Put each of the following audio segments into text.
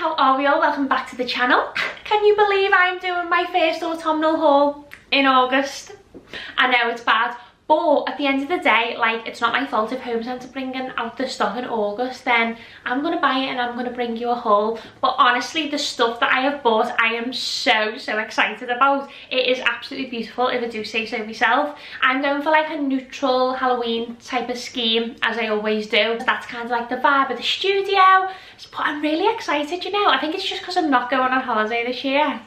how are we all? Welcome back to the channel. Can you believe I'm doing my first autumnal haul in August? I know it's bad, but at the end of the day, like, it's not my fault if Homesense are bringing out the stuff in August. Then I'm gonna buy it and I'm gonna bring you a haul. But honestly, the stuff that I have bought, I am so excited about. It is absolutely beautiful, if I do say so myself. I'm going for like a neutral Halloween type of scheme, as I always do. That's kind of like the vibe of the studio. But I'm really excited, you know. I think it's just because I'm not going on holiday this year.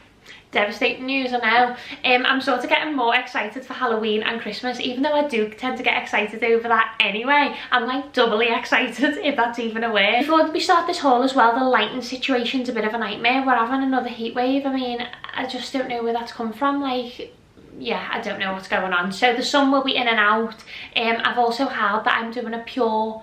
Devastating news, I know. I'm sort of getting more excited for Halloween and Christmas, even though I do tend to get excited over that anyway. I'm like doubly excited, if that's even a word. Before we start this haul as well, the lighting situation's a bit of a nightmare. We're having another heat wave. I mean, I just don't know where that's come from. Like, yeah, I don't know what's going on. So the sun will be in and out. I've also heard that I'm doing a pure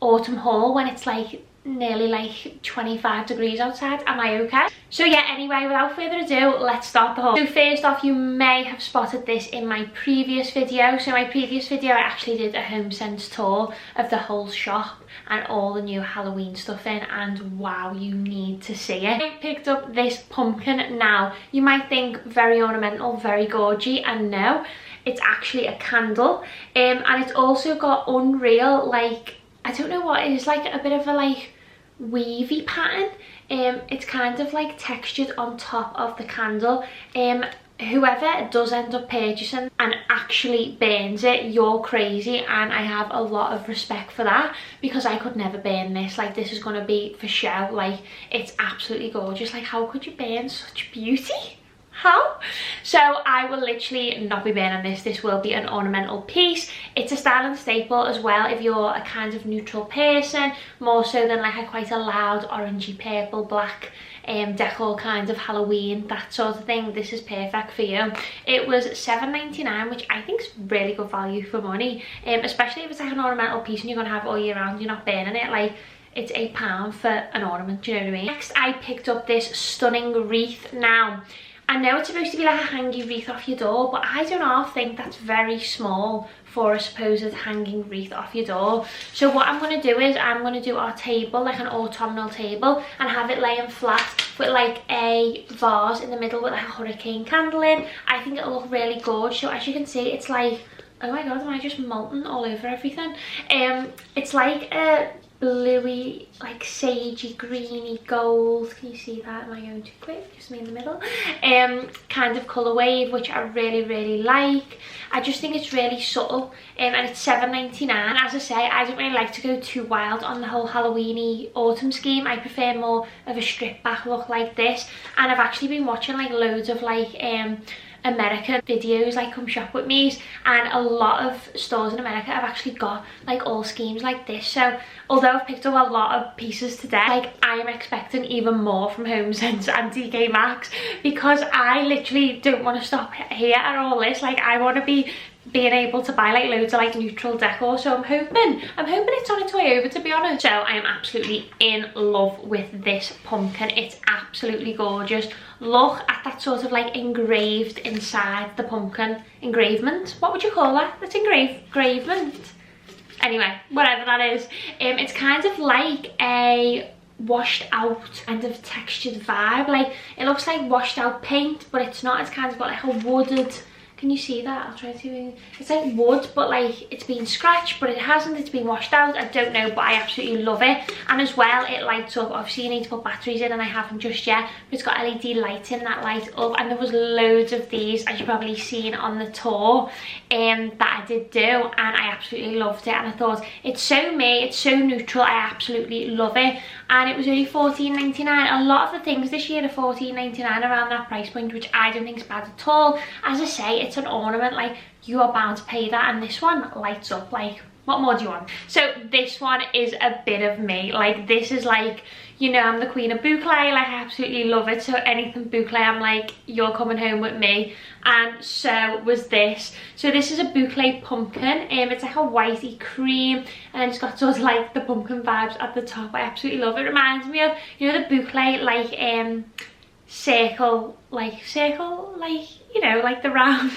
autumn haul when it's like nearly like 25 degrees outside. Am I okay? So yeah, anyway, without further ado, let's start the haul. So first off, you may have spotted this in my previous video. So my previous video, I actually did a Homesense tour of the whole shop and all the new Halloween stuff in, and wow, you need to see it. I picked up this pumpkin. Now you might think very ornamental, very gorgy, and no, it's actually a candle. And it's also got unreal, like, I don't know what it is, like a bit of a like weavy pattern. It's kind of like textured on top of the candle. Whoever does end up purchasing and actually burns it, you're crazy, and I have a lot of respect for that, because I could never burn this. Like, this is going to be for show. Like, it's absolutely gorgeous. Like, how could you burn such beauty? How? So I will literally not be burning this. This will be an ornamental piece. It's a styling staple as well if you're a kind of neutral person, more so than like a quite a loud orangey purple black decor kind of Halloween, that sort of thing. This is perfect for you. It was £7.99, which I think is really good value for money, especially if it's like an ornamental piece and you're gonna have it all year round, you're not burning it. Like, it's £8 for an ornament, do you know what I mean? Next, I picked up this stunning wreath. Now, I know it's supposed to be like a hanging wreath off your door, but I don't half think that's very small for a supposed hanging wreath off your door. So what I'm going to do is I'm going to do our table, like an autumnal table, and have it laying flat with like a vase in the middle with like a hurricane candle in. I think it'll look really good. So as you can see, it's like, oh my god, am I just molten all over everything? It's like a bluey, like sagey, greeny gold. Can you see that? Am I going too quick? Just me in the middle. Kind of colour wave, which I really like. I just think it's really subtle, and it's £7.99. As I say, I don't really like to go too wild on the whole Halloweeny autumn scheme. I prefer more of a stripped back look like this, and I've actually been watching like loads of like American videos, like Come Shop With Me's, and a lot of stores in America have actually got like all schemes like this. So although I've picked up a lot of pieces today, like, I am expecting even more from Homesense and Tkmaxx, because I literally don't want to stop here at all this. Like, I want to be being able to buy like loads of like neutral decor, so I'm hoping it's on its way over, to be honest. So I am absolutely in love with this pumpkin. It's absolutely gorgeous. Look at that sort of like engraved inside the pumpkin engravement. What would you call that? That's engravement. Anyway, whatever that is. It's kind of like a washed out kind of textured vibe. Like, it looks like washed out paint, but it's not. It's kind of got like a wooded, can you see that? I'll try to, it's like wood, but like it's been scratched, but it hasn't. It's been washed out. I don't know, but I absolutely love it. And as well, it lights up. Obviously you need to put batteries in, and I haven't just yet, but it's got LED lighting that light up, and there was loads of these, as you've probably seen on the tour that I did do, and I absolutely loved it. And I thought, it's so me, it's so neutral, I absolutely love it. And it was only £14.99. A lot of the things this year are £14.99, around that price point, which I don't think is bad at all. As I say, it's an ornament, like, you are bound to pay that, and this one lights up. Like, what more do you want? So this one is a bit of me. Like, this is like, you know, I'm the queen of boucle. Like, I absolutely love it. So anything boucle, I'm like, you're coming home with me. And so was this. So this is a boucle pumpkin. It's like a whitey cream, and then it's got sort of like the pumpkin vibes at the top. I absolutely love it. It reminds me of, you know, the boucle, like circle, like you know, like the round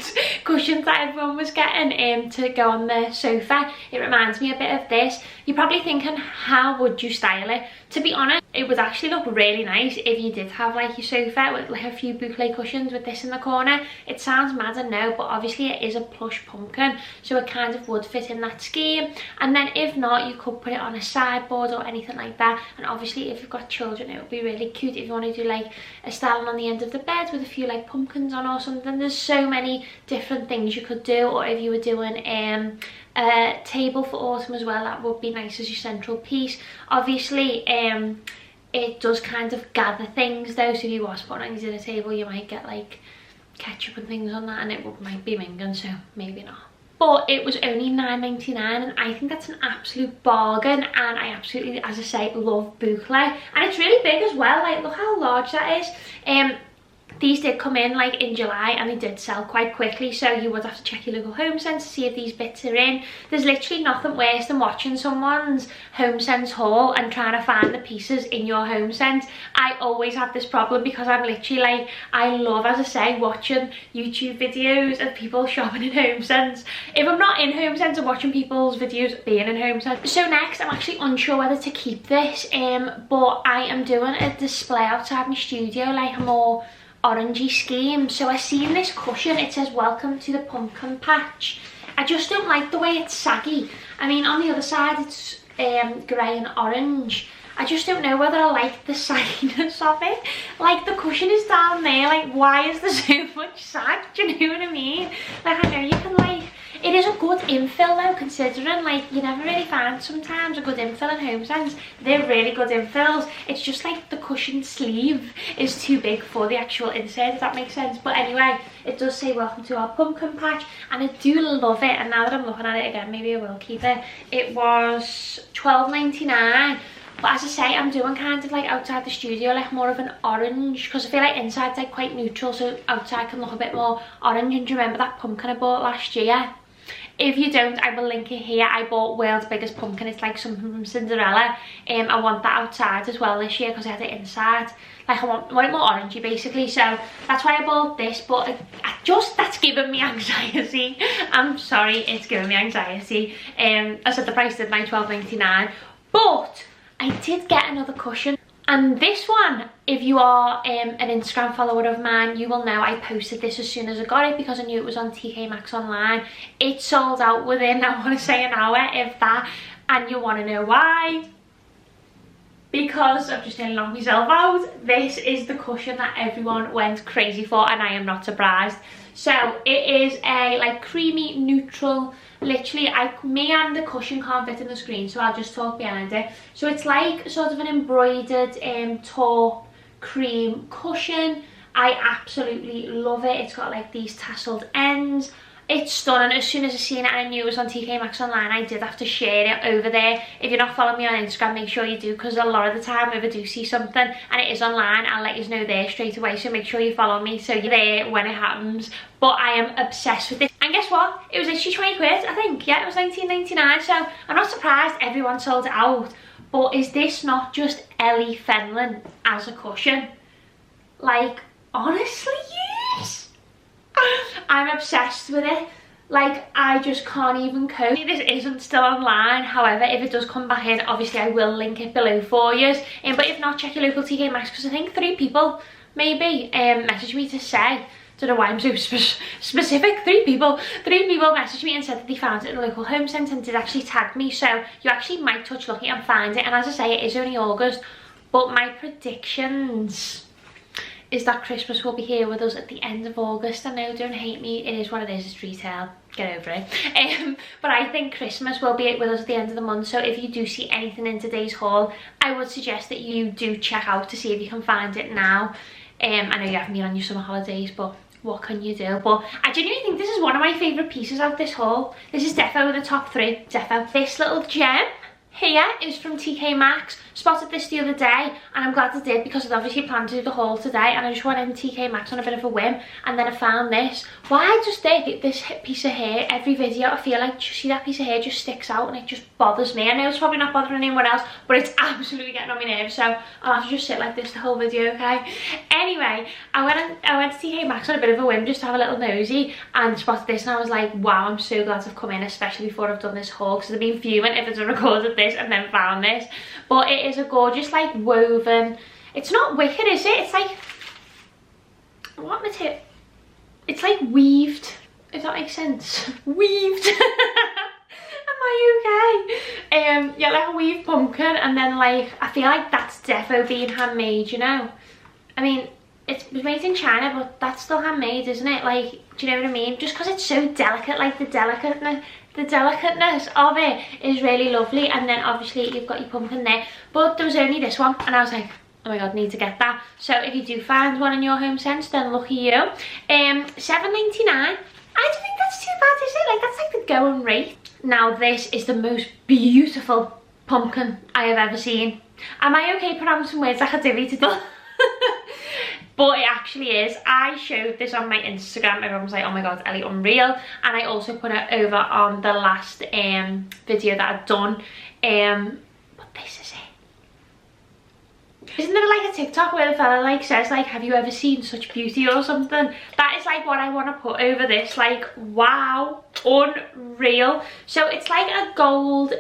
cushions that everyone was getting to go on the sofa. It reminds me a bit of this. You're probably thinking, how would you style it? To be honest, it would actually look really nice if you did have like your sofa with like a few boucle cushions with this in the corner. It sounds mad, I know, but obviously it is a plush pumpkin, so it kind of would fit in that scheme. And then if not, you could put it on a sideboard or anything like that. And obviously if you've got children, it would be really cute if you want to do like a styling on the end of the bed with a few like pumpkins on or something. There's so many different things you could do. Or if you were doing a table for autumn as well, that would be nice as your central piece. Obviously it does kind of gather things though, so if you was putting on your dinner table, you might get like ketchup and things on that, and it might be minging, so maybe not. But it was only £9.99, and I think that's an absolute bargain. And I absolutely, as I say, love boucle, and it's really big as well. Like, look how large that is. These did come in like in July, and they did sell quite quickly, so you would have to check your local Homesense to see if these bits are in. There's literally nothing worse than watching someone's Homesense haul and trying to find the pieces in your Homesense. I always have this problem because I'm literally like, I love, as I say, watching YouTube videos of people shopping in Homesense. If I'm not in Homesense, I'm watching people's videos being in Homesense. So next, I'm actually unsure whether to keep this, but I am doing a display outside my studio, like a more orangey scheme. So I seen this cushion, it says welcome to the pumpkin patch. I just don't like the way it's saggy. I mean, on the other side it's grey and orange. I just don't know whether I like the sagginess of it. Like, the cushion is down there, like, why is there so much sag? Do you know what I mean? Like, I know you can, like, it is a good infill though, considering like you never really find sometimes a good infill in Homesense. They're really good infills. It's just like the cushion sleeve is too big for the actual insert, if that makes sense. But anyway, it does say welcome to our pumpkin patch, and I do love it. And now that I'm looking at it again, maybe I will keep it. It was £12.99. But as I say, I'm doing kind of like outside the studio, like more of an orange, because I feel like inside's like quite neutral, so outside can look a bit more orange. And do you remember that pumpkin I bought last year? If you don't, I will link it here. I bought World's Biggest Pumpkin. It's like something from Cinderella. I want that outside as well this year because I had it inside. Like, I want it more orangey basically, so that's why I bought this. But that's giving me anxiety. I'm sorry, it's giving me anxiety. I said the price did my £12.99, but I did get another cushion. And this one, if you are an Instagram follower of mine, you will know I posted this as soon as I got it because I knew it was on Tkmaxx online. It sold out within, I want to say, an hour, if that. And you want to know why? Because I've just nearly knocked myself out. This is the cushion that everyone went crazy for, and I am not surprised. So it is a like creamy neutral, literally me and the cushion can't fit in the screen, so I'll just talk behind it. So it's like sort of an embroidered taupe cream cushion. I absolutely love it. It's got like these tasseled ends. It's stunning. As soon as I seen it and I knew it was on Tkmaxx online, I did have to share it over there. If you're not following me on Instagram, make sure you do, because a lot of the time if I do see something and it is online, I'll let you know there straight away. So make sure you follow me so you're there when it happens. But I am obsessed with this. And guess what? It was literally 20 quid, I think. Yeah, it was £19.99. So I'm not surprised everyone sold it out. But is this not just Ellie Fenlon as a cushion? Like, honestly, yes. I'm obsessed with it. Like, I just can't even cope. This isn't still online. However, if it does come back in, obviously I will link it below for you. But if not, check your local Tkmaxx, because I think 3 people maybe messaged me to say, don't know why I'm so specific. 3 people messaged me and said that they found it in a local Homesense and did actually tag me. So you actually might touch lucky and find it. And as I say, it is only August, but my predictions is that Christmas will be here with us at the end of August. I know, don't hate me, it is what it is, it's retail, get over it. But I think Christmas will be with us at the end of the month, so if you do see anything in today's haul, I would suggest that you do check out to see if you can find it now. I know you haven't been on your summer holidays, but what can you do? But I genuinely think this is one of my favourite pieces out this haul. This is defo the top 3, defo. This little gem here is from Tkmaxx. Spotted this the other day and I'm glad I did because I'd obviously planned to do the haul today and I just went in Tkmaxx on a bit of a whim and then I found this. Why does this piece of hair, every video I feel like, you see that piece of hair just sticks out and it just bothers me. I know it's probably not bothering anyone else, but it's absolutely getting on my nerves, so I'll have to just sit like this the whole video, okay? Anyway, I went to Tkmaxx on a bit of a whim just to have a little nosy and spotted this and I was like, wow, I'm so glad I've come in, especially before I've done this haul, because I've been fuming if I'd recorded this and then found this. But it is a gorgeous like woven, it's not wicked, is it? It's like, what material? It's like weaved, if that makes sense. Weaved. Am I okay? Yeah, like a weaved pumpkin, and then like I feel like that's defo being handmade, you know. I mean, it was made in China, but that's still handmade, isn't it? Like, do you know what I mean? Just because it's so delicate, like the delicateness of it is really lovely. And then obviously you've got your pumpkin there, but there was only this one and I was like, oh my god, need to get that. So if you do find one in your Homesense, then lucky you. $7.99. I don't think that's too bad, is it? Like, that's like the going rate. Now this is the most beautiful pumpkin I have ever seen. Am I okay pronouncing words like a divvy today? But it actually is. I showed this on my Instagram. Everyone was like, oh my god, Ellie, unreal. And I also put it over on the last video that I'd done. But this is it. Isn't there like a TikTok where the fella like says like, have you ever seen such beauty or something? That is like what I want to put over this. Like, wow, unreal. So it's like a gold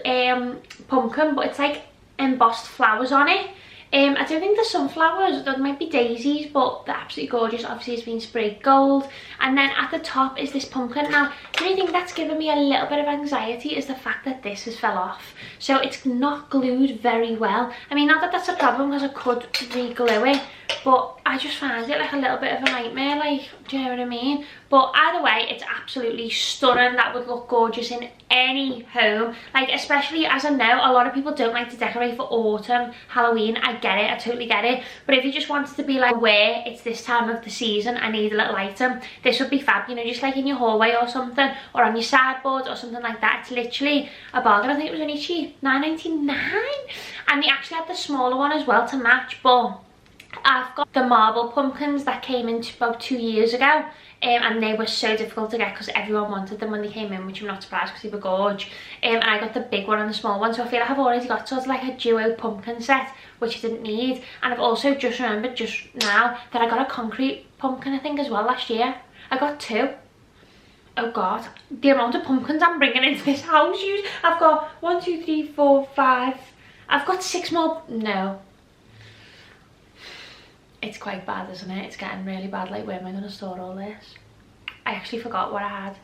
pumpkin, but it's like embossed flowers on it. I don't think there's sunflowers, there might be daisies, but they're absolutely gorgeous. Obviously it's been sprayed gold. And then at the top is this pumpkin. Now, the only thing that's given me a little bit of anxiety is the fact that this has fell off. So it's not glued very well. I mean, not that that's a problem because I could re-glue it, but I just find it like a little bit of a nightmare, like, do you know what I mean? But either way, it's absolutely stunning. That would look gorgeous in any home, like, especially as I know a lot of people don't like to decorate for autumn, Halloween. I get it, I totally get it. But if you just wanted to be like, where it's this time of the season, I need a little item, this would be fab, you know, just like in your hallway or something, or on your sideboard or something like that. It's literally a bargain. I think it was only cheap, $9.99. And they actually had the smaller one as well to match, but I've got the marble pumpkins that came in about 2 years ago, and they were so difficult to get because everyone wanted them when they came in, which I'm not surprised because they were gorge. And I got the big one and the small one, so I feel like I've already got sort of like a duo pumpkin set, which I didn't need. And I've also just remembered just now that I got a concrete pumpkin, I think, as well last year. I got 2. Oh god, the amount of pumpkins I'm bringing into this house. I've got 1, 2, 3, 4, 5. I've got 6 more. No. It's quite bad, isn't it? It's getting really bad. Like, where am I going to store all this? I actually forgot what I had.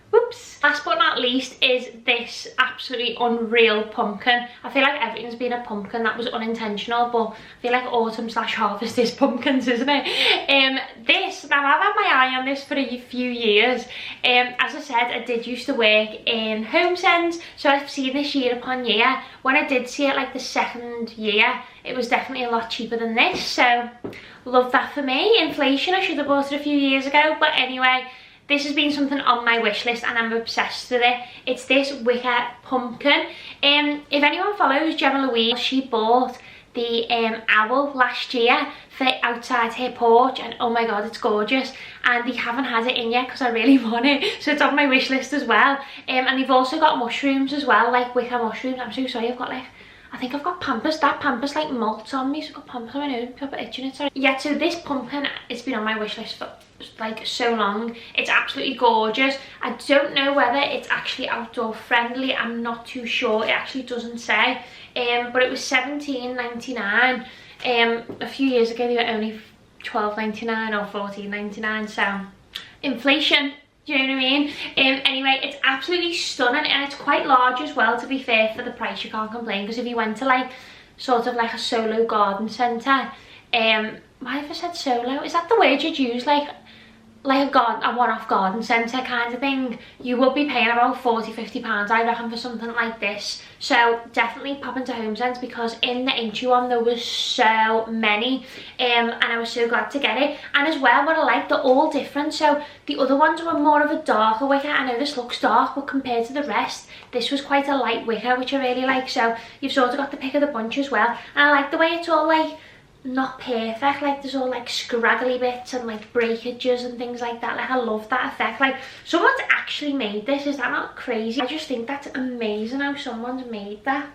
Whoops. Last but not least is this absolutely unreal pumpkin. I feel like everything's been a pumpkin. That was unintentional, but I feel like autumn/harvest is pumpkins, isn't it? This, now I've had my eye on this for a few years. As I said, I did used to work in Homesense, so I've seen this year upon year. When I did see it like the second year, it was definitely a lot cheaper than this, so love that for me. Inflation, I should have bought it a few years ago, but anyway, this has been something on my wish list and I'm obsessed with it. It's this wicker pumpkin. If anyone follows Gemma Louise, she bought the owl last year for outside her porch, and oh my god, it's gorgeous. And they haven't had it in yet because I really want it, so it's on my wish list as well. And they've also got mushrooms as well, like wicker mushrooms. I'm so sorry, I've got like, I think I've got Pampers. That Pampers like melts on me, so I've got Pampers on my nose, I've got itching it, sorry. Yeah, so this pumpkin, it's been on my wish list for like so long. It's absolutely gorgeous. I don't know whether it's actually outdoor friendly, I'm not too sure. It actually doesn't say, but it was $17.99. A few years ago they were only $12.99 or $14.99, so inflation, do you know what I mean? Anyway, it's absolutely stunning, and it's quite large as well, to be fair. For the price, you can't complain, because if you went to like sort of like a solo garden centre, why have I said solo? Is that the word you'd use? Like, like a one-off garden centre kind of thing, you would be paying about £40–50 I reckon for something like this. So definitely pop into Homesense, because in the Inchy one there was so many, and I was so glad to get it. And as well, what I like, they're all different. So the other ones were more of a darker wicker. I know this looks dark, but compared to the rest, this was quite a light wicker, which I really like. So you've sort of got the pick of the bunch as well. And I like the way it's all like not perfect, like there's all like scraggly bits and like breakages and things like that. Like I love that effect. Like someone's actually made this. Is that not crazy? I just think that's amazing how someone's made that.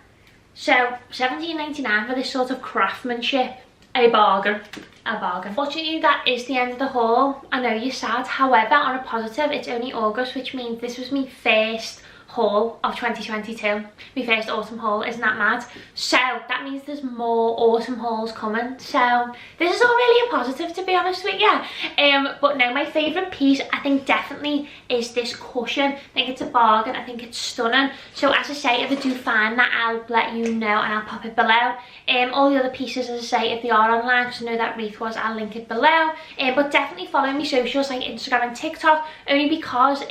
So £17.99 for this sort of craftsmanship. A bargain. A bargain. Fortunately, that is the end of the haul. I know you're sad. However, on a positive, it's only August, which means this was my first haul of 2022, my first autumn haul. Isn't that mad? So that means there's more autumn hauls coming, so this is all really a positive, to be honest with you. But no, my favorite piece I think definitely is this cushion. I think it's a bargain. I think it's stunning. So as I say, if I do find that, I'll let you know and I'll pop it below. All the other pieces, as I say, if they are online, because I know that Wreath was, I'll link it below. But definitely follow me socials like Instagram and TikTok, only because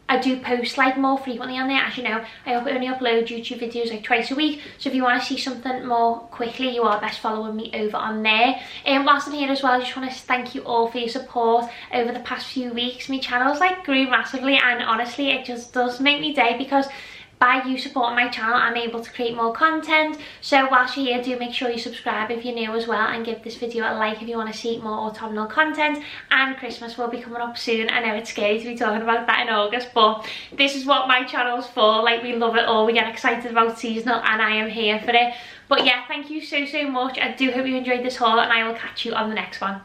I do post like more frequently on there. As you know, I only upload YouTube videos like twice a week, so if you want to see something more quickly, you are best following me over on there. Whilst I'm here as well, I just want to thank you all for your support over the past few weeks. My channel's like grew massively, and honestly it just does make me day, because by you supporting my channel, I'm able to create more content. So whilst you're here, do make sure you subscribe if you're new as well, and give this video a like if you want to see more autumnal content. And Christmas will be coming up soon. I know it's scary to be talking about that in August, but this is what my channel's for. Like, we love it all. We get excited about seasonal, and I am here for it. But yeah, thank you so much. I do hope you enjoyed this haul, and I will catch you on the next one.